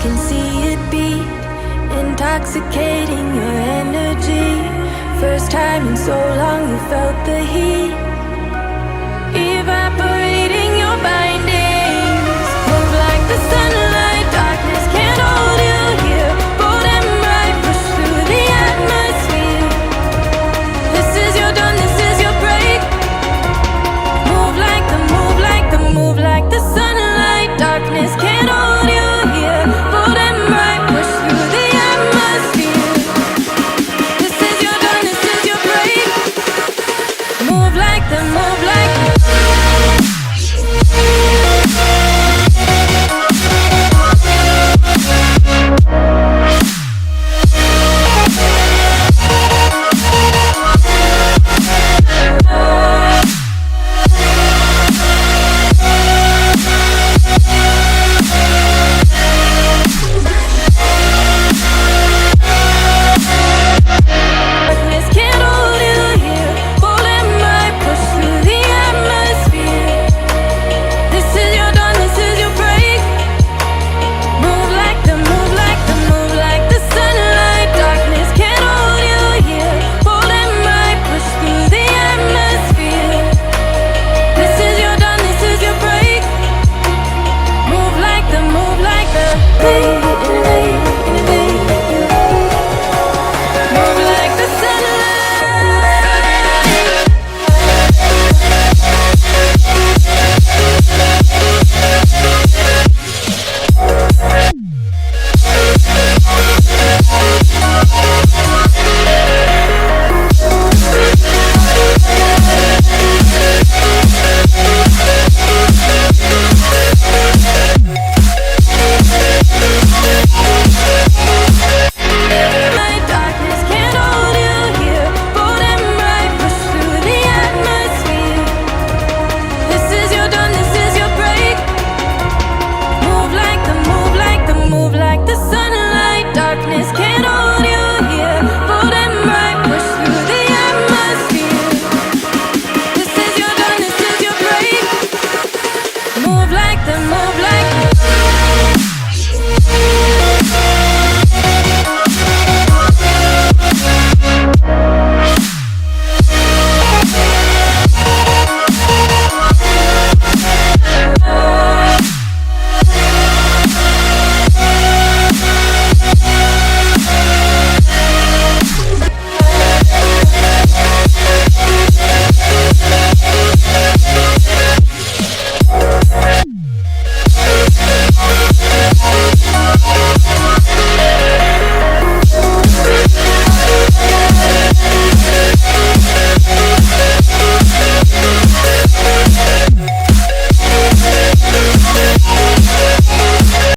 can see it beat, intoxicating your energy. First time in so long you felt the heat, evaporating your bindings. Move like the sunlight, darkness can't hold you here. Bold and bright, push through the atmosphere. This is your dawn, this is your break. Move like the, move like the, move like the sunlight. Darkness can't hold you here. Bold and bright, push through the atmosphere. This is your dawn, this is your break. Move like the, move like the.